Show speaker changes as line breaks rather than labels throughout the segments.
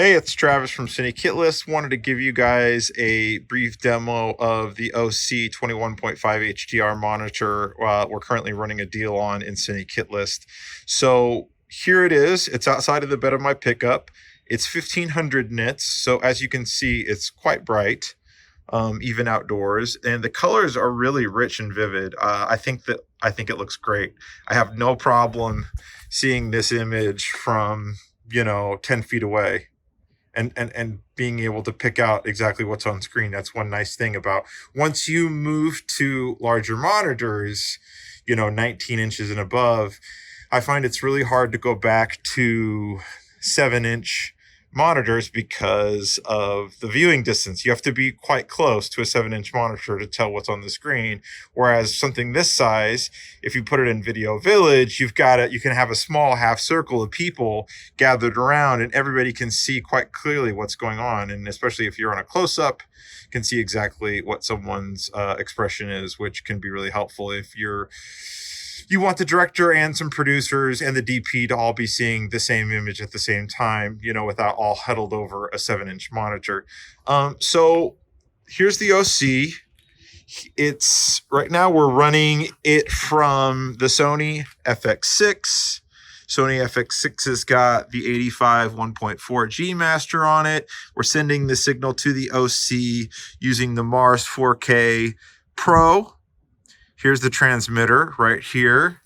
Hey, it's Travis from Cine Kit List. Wanted to give you guys a brief demo of the Osee 21.5 HDR monitor we're currently running a deal on in Cine Kit List. So here it is. It's outside of the bed of my pickup. It's 1500 nits, so as you can see, it's quite bright, even outdoors, and the colors are really rich and vivid. I think it looks great. I have no problem seeing this image from 10 feet away. And being able to pick out exactly what's on screen. That's one nice thing about once you move to larger monitors, 19 inches and above, I find it's really hard to go back to 7-inch monitors because of the viewing distance. You have to be quite close to a 7-inch monitor to tell what's on the screen. Whereas something this size, if you put it in Video Village, you can have a small half circle of people gathered around and everybody can see quite clearly what's going on. And especially if you're on a close-up, you can see exactly what someone's expression is, which can be really helpful if you want the director and some producers and the DP to all be seeing the same image at the same time, without all huddled over a 7-inch monitor. So here's the Osee. It's right now we're running it from the Sony FX6. Sony FX6 has got the 85 1.4 G master on it. We're sending the signal to the Osee using the Mars 4K Pro. Here's the transmitter right here.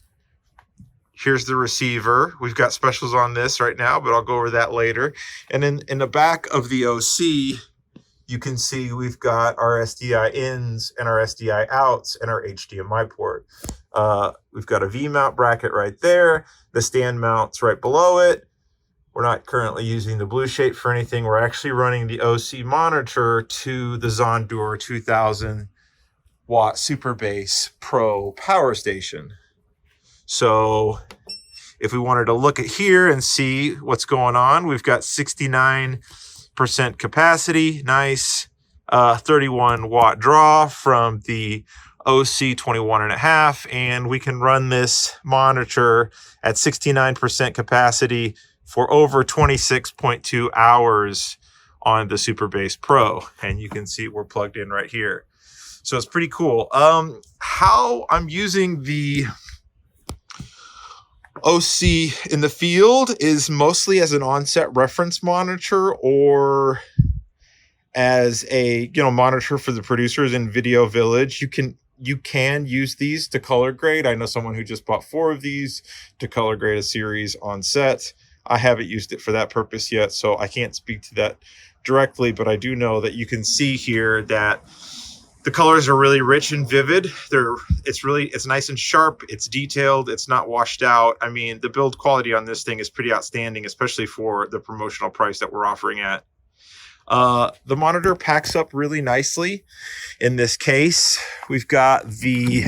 Here's the receiver. We've got specials on this right now, but I'll go over that later. And then in the back of the Osee, you can see we've got our SDI ins and our SDI outs and our HDMI port. We've got a V-mount bracket right there. The stand mounts right below it. We're not currently using the blue shape for anything. We're actually running the Osee monitor to the Zendure 2000 watt Superbase Pro power station. So if we wanted to look at here and see what's going on, we've got 69% capacity, nice 31 watt draw from the Osee 21.5, and we can run this monitor at 69% capacity for over 26.2 hours on the Superbase Pro. And you can see we're plugged in right here. So it's pretty cool. How I'm using the Osee in the field is mostly as an on-set reference monitor or as a monitor for the producers in Video Village. You can use these to color grade. I know someone who just bought 4 of these to color grade a series on set. I haven't used it for that purpose yet, so I can't speak to that directly, but I do know that you can see here that the colors are really rich and vivid. It's nice and sharp. It's detailed. It's not washed out. I mean, the build quality on this thing is pretty outstanding, especially for the promotional price that we're offering at. The monitor packs up really nicely. In this case, we've got the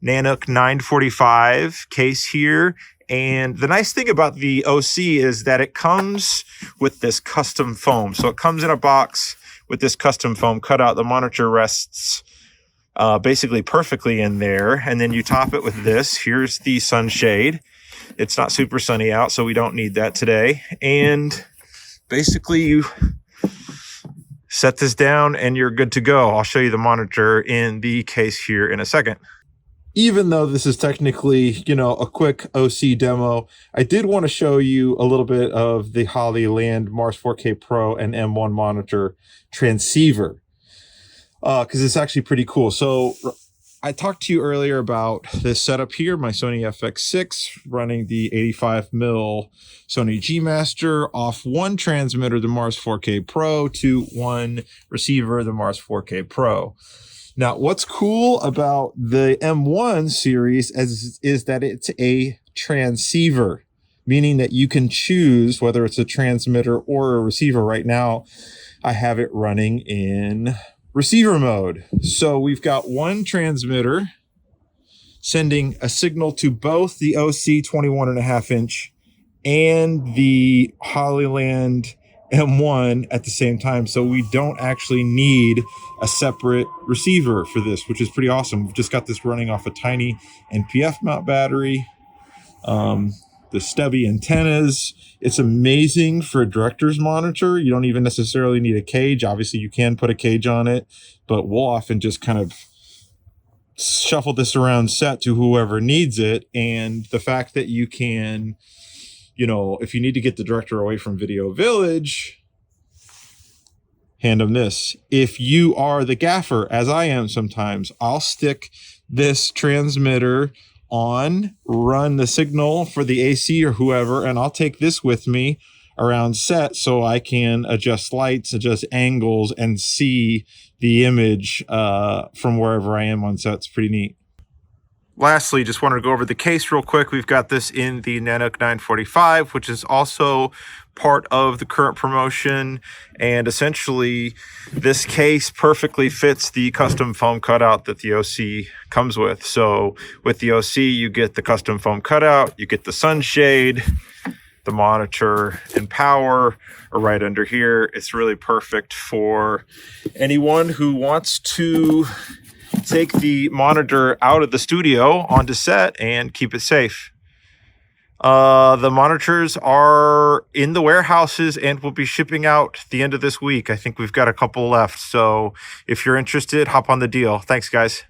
Nanook 945 case here. And the nice thing about the Osee is that it comes with this custom foam. So it comes in a box with this custom foam cutout. The monitor rests basically perfectly in there. And then you top it with this. Here's the sunshade. It's not super sunny out, so we don't need that today. And basically you set this down and you're good to go. I'll show you the monitor in the case here in a second. Even though this is technically, a quick Osee demo, I did want to show you a little bit of the Hollyland Mars 4K Pro and M1 monitor transceiver, because it's actually pretty cool. So I talked to you earlier about this setup here, my Sony FX6 running the 85mm Sony G Master off one transmitter, the Mars 4K Pro, to one receiver, the Mars 4K Pro. Now, what's cool about the M1 series is that it's a transceiver, meaning that you can choose whether it's a transmitter or a receiver. Right now, I have it running in receiver mode. So we've got one transmitter sending a signal to both the Osee 21.5 inch and the Hollyland M1 at the same time, so we don't actually need a separate receiver for this, which is pretty awesome. We've just got this running off a tiny NPF mount battery. The the stubby antennas. It's amazing for a director's monitor. You don't even necessarily need a cage. Obviously, you can put a cage on it, but we'll often just kind of shuffle this around set to whoever needs it. And the fact that you can, you know, if you need to get the director away from Video Village, hand them this. If you are the gaffer, as I am sometimes, I'll stick this transmitter on, run the signal for the AC or whoever, and I'll take this with me around set so I can adjust lights, adjust angles, and see the image from wherever I am on set. It's pretty neat. Lastly, just wanted to go over the case real quick. We've got this in the Nanook 945, which is also part of the current promotion. And essentially, this case perfectly fits the custom foam cutout that the Osee comes with. So with the Osee, you get the custom foam cutout, you get the sunshade, the monitor and power are right under here. It's really perfect for anyone who wants to take the monitor out of the studio onto set and keep it safe. The monitors are in the warehouses and will be shipping out the end of this week. I think we've got a couple left. So if you're interested, hop on the deal. Thanks, guys.